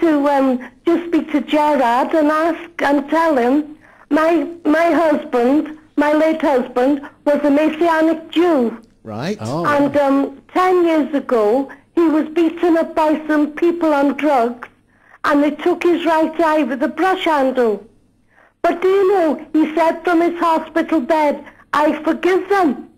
to just speak to Gerard and ask and tell him my husband, my late husband, was a Messianic Jew. Right. Oh. And 10 years ago, he was beaten up by some people on drugs, and they took his right eye with a brush handle. But do you know, he said from his hospital bed, I forgive them.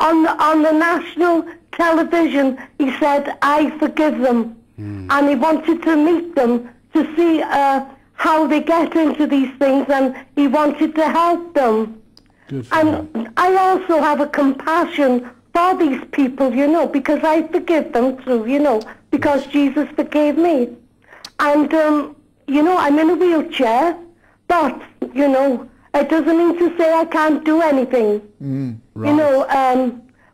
On the national television, he said, I forgive them. And he wanted to meet them to see how they get into these things, and he wanted to help them. Good for And him. I also have a compassion for these people, you know, because I forgive them too, you know, because Jesus forgave me. And, you know, I'm in a wheelchair, but, you know, it doesn't mean to say I can't do anything. Right. You know,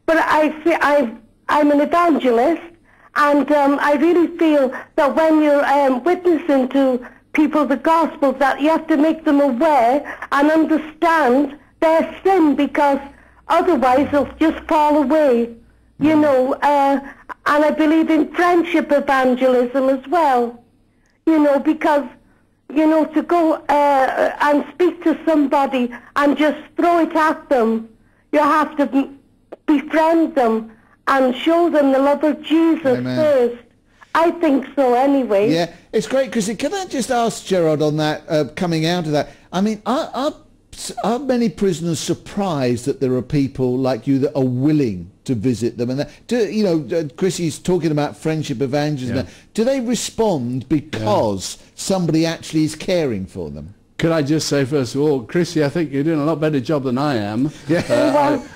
but I'm an evangelist, and I really feel that when you're witnessing to people the gospel, that you have to make them aware and understand their sin, because otherwise they'll just fall away, you know. And I believe in friendship evangelism as well, you know, because, you know, to go and speak to somebody and just throw it at them, you have to befriend them and show them the love of Jesus Amen. first. I think so anyway. Yeah, it's great, because can I just ask Gerard on that, coming out of that, I mean, are many prisoners surprised that there are people like you that are willing to visit them? And that, you know, Chrissy's talking about friendship evangelism. Yeah. Do they respond because somebody actually is caring for them? Could I just say, first of all, Chrissy, I think you're doing a lot better job than I am. Yeah. Well,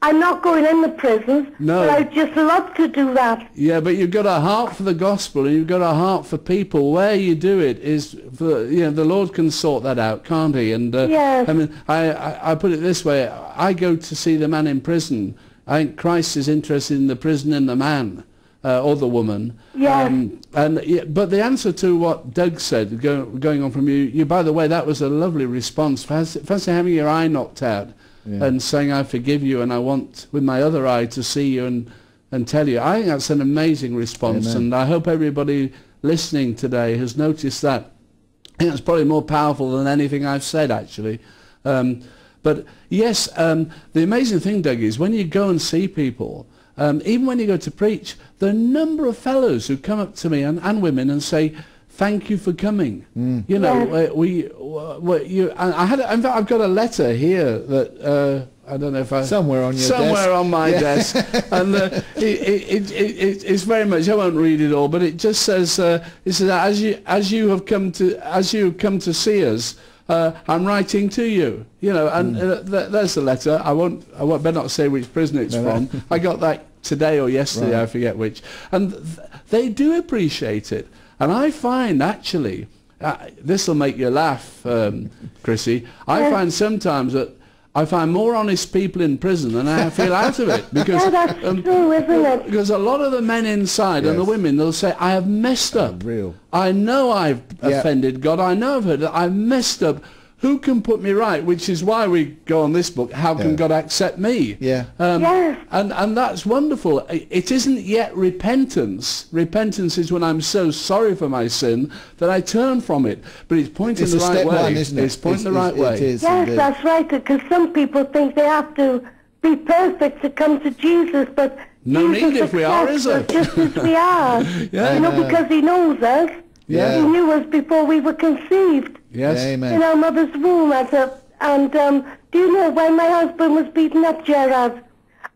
I'm not going in the prisons, No. but I'd just love to do that. Yeah, but you've got a heart for the gospel, and you've got a heart for people. Where you do it is, for, you know, the Lord can sort that out, can't He? And Yes. I mean, I put it this way: I go to see the man in prison. I think Christ is interested in the prison and the man or the woman. Yes. But the answer to what Doug said, going on from you, by the way, that was a lovely response. Fancy having your eye knocked out. Yeah. And saying, I forgive you, and I want with my other eye to see you and tell you. I think that's an amazing response. Amen. And I hope everybody listening today has noticed that. I think that's probably more powerful than anything I've said, actually. But yes, the amazing thing, Doug, is when you go and see people, even when you go to preach, the number of fellows who come up to me and women and say, thank you for coming. You know, in fact, I've got a letter here that I don't know if Somewhere on your desk. somewhere on my desk, and it's very much. I won't read it all, but it just says, it says, as you have come to see us, I'm writing to you. You know, and there's the letter. I better not say which prison it's from. I got that today or yesterday. Right. I forget which, and they do appreciate it. And I find, actually, this will make you laugh, Chrissy, I find sometimes that I find more honest people in prison than I feel out of it. Because, Yeah, that's true, isn't it? because a lot of the men inside and the Yes. women, they'll say, I have messed up. Real. I know I've Yeah. offended God. I know I've heard that. I've messed up. Who can put me right? Which is why we go on this book, How Can Yeah. God Accept Me? Yeah. Yes. And that's wonderful. It isn't yet repentance. Repentance is when I'm so sorry for my sin that I turn from it. But it's pointing It's the a right step way. one, isn't it? It's pointing the right way. It is. Yes, indeed. that's right, because some people think they have to be perfect to come to Jesus, but No Jesus need if we are, is accepts there? us just as we are. Yeah. You know, because He knows us. Yeah. He knew us before we were conceived Yes. Amen. in our mother's womb. And do you know, when my husband was beaten up, Gerard,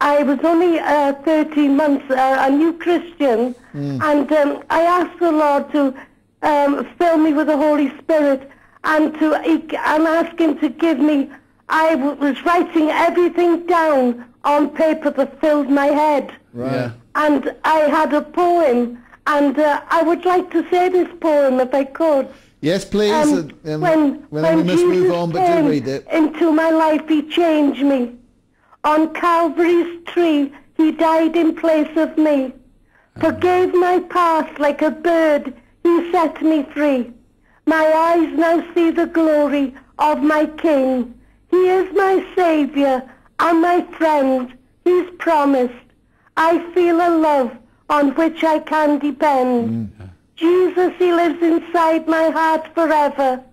I was only 13 months, a new Christian, and I asked the Lord to fill me with the Holy Spirit and ask Him to give me. I was writing everything down on paper that filled my head, Right. Yeah. and I had a poem, and I would like to say this poem if I could. Yes, please. When we must Jesus move on, but came do read it. into my life, He changed me. On Calvary's tree, He died in place of me. Forgave my past like a bird, He set me free. My eyes now see the glory of my King. He is my Saviour and my friend, He's promised. I feel a love on which I can depend. Jesus, he lives inside my heart forever.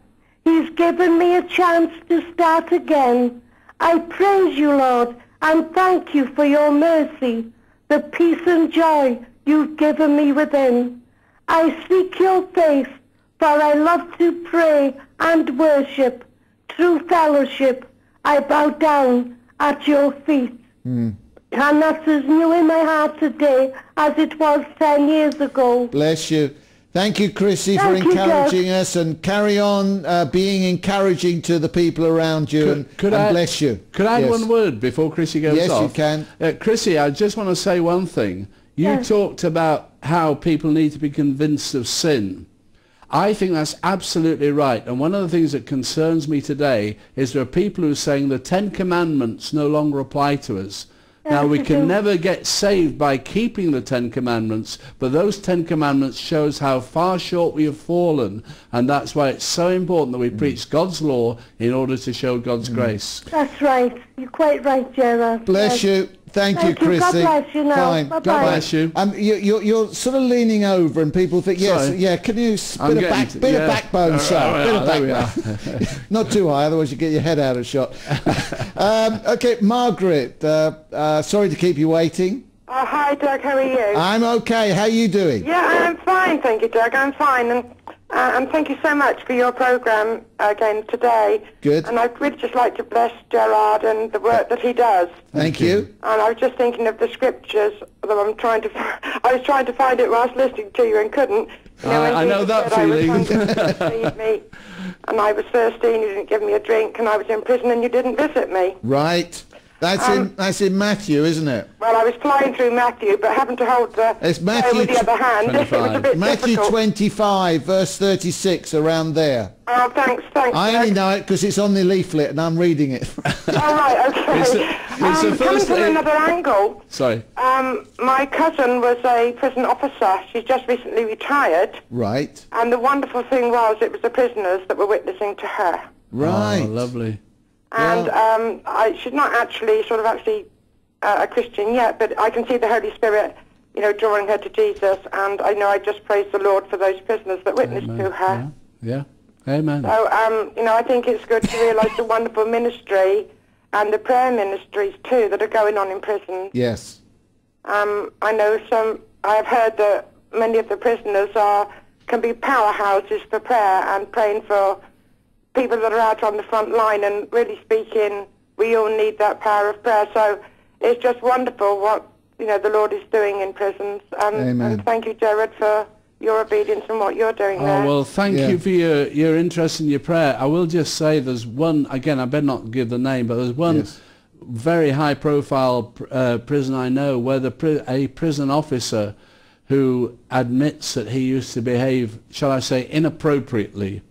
He's given me a chance to start again. I praise you, Lord, and thank you for your mercy, the peace and joy you've given me within. I seek your face, for I love to pray and worship. Through fellowship, I bow down at your feet. And that's as new in my heart today as it was 10 years ago. Bless you. Thank you, Chrissy, for Thank you, encouraging us, and carry on being encouraging to the people around you, and bless you. Could I add Yes. one word before Chrissy goes Yes, off? you can. Chrissy, I just want to say one thing. You Yes. talked about how people need to be convinced of sin. I think that's absolutely right. And one of the things that concerns me today is there are people who are saying the 10 Commandments no longer apply to us. Now, we can never get saved by keeping the 10 Commandments, but those 10 Commandments shows how far short we have fallen, and that's why it's so important that we preach God's law in order to show God's grace. That's right. You're quite right, Gerard. Bless you. Thank you, Chrissy. God bless you now. Fine. Bye-bye. God bless you. You're sort of leaning over, and people think, yes, Sorry. yeah. Can you bit of backbone, sir? Bit of backbone. Not too high, otherwise you get your head out of shot. Okay, Margaret. Sorry to keep you waiting. Hi, Doug. How are you? I'm okay. How are you doing? Yeah, I'm fine, thank you, Doug. I'm fine, and thank you so much for your programme again today. Good. And I'd really just like to bless Gerard and the work that he does. Thank you. And I was just thinking of the scriptures that I was trying to find it whilst listening to you and couldn't. You know, when I know Jesus that said, feeling. I was hungry, you feed me, and I was thirsty and you didn't give me a drink, and I was in prison and you didn't visit me. Right. That's in Matthew, isn't it? Well, I was flying through Matthew, but having to hold the It's phone Matthew with the other hand. It was a bit Matthew difficult. 25, verse 36, around there. Oh, thanks. I only Doug. know it because it's on the leaflet and I'm reading it. All right, okay. It's the coming first from thing- another angle, Sorry. my cousin was a prison officer. She's just recently retired, Right. and the wonderful thing was it was the prisoners that were witnessing to her. Right. Oh, lovely. And she's not actually a Christian yet, but I can see the Holy Spirit, you know, drawing her to Jesus, and I know I just praise the Lord for those prisoners that witnessed to her. Yeah. Amen. So, you know, I think it's good to realise the wonderful ministry and the prayer ministries too that are going on in prisons. Yes. I know I have heard that many of the prisoners can be powerhouses for prayer and praying for people that are out on the front line, and really speaking, we all need that power of prayer. So it's just wonderful what, you know, the Lord is doing in prisons. Amen. And thank you, Jared, for your obedience and what you're doing there. Oh, well, thank you for your interest in your prayer. I will just say there's one, again, I better not give the name, but there's one very high-profile prison I know where a prison officer who admits that he used to behave, shall I say, inappropriately,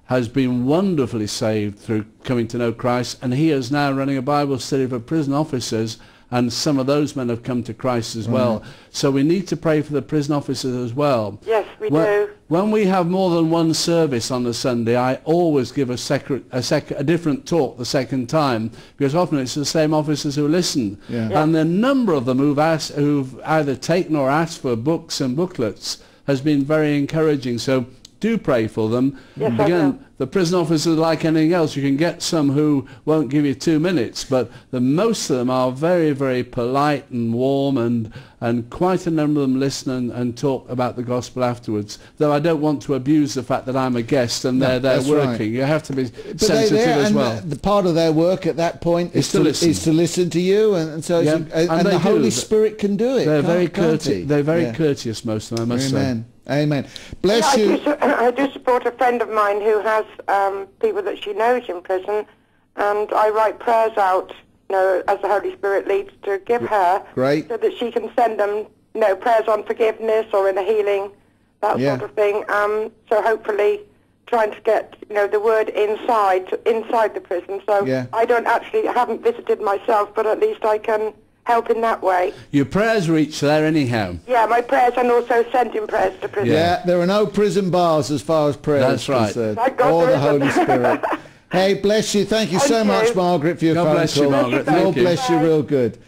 has been wonderfully saved through coming to know Christ, and he is now running a Bible study for prison officers, and some of those men have come to Christ as well. So we need to pray for the prison officers as well. Yes, we do. When we have more than one service on a Sunday, I always give a different talk the second time, because often it's the same officers who listen. And the number of them who've either taken or asked for books and booklets has been very encouraging. So do pray for them. Yes, I Again, will. the prison officers are like anything else. You can get some who won't give you 2 minutes, but most of them are very, very polite and warm, and quite a number of them listen and talk about the gospel afterwards. Though I don't want to abuse the fact that I'm a guest and they're there that's working. right. You have to be But sensitive as and well. the part of their work at that point is to listen to you, and so Yeah. and they the Holy do. Spirit can do it. They're very can't he? courteous. They're very Yeah. courteous, most of them, I must say. Amen. Amen. Bless you. I do support a friend of mine who has people that she knows in prison, and I write prayers out, you know, as the Holy Spirit leads to give her, Great. so that she can send them, you know, prayers on forgiveness or in a healing, that sort of thing. So hopefully trying to get, you know, the word inside the prison. So I haven't visited myself, but at least I can help in that way. Your prayers reach there anyhow. Yeah, my prayers, and also sending prayers to prison. Yeah, there are no prison bars as far as prayer That's is right. concerned. Thank God Or there the Holy isn't. Spirit. Hey, bless you. Thank you so Thank much, you. Margaret, for your God phone bless you, call. Margaret. Lord Thank you. bless you real good.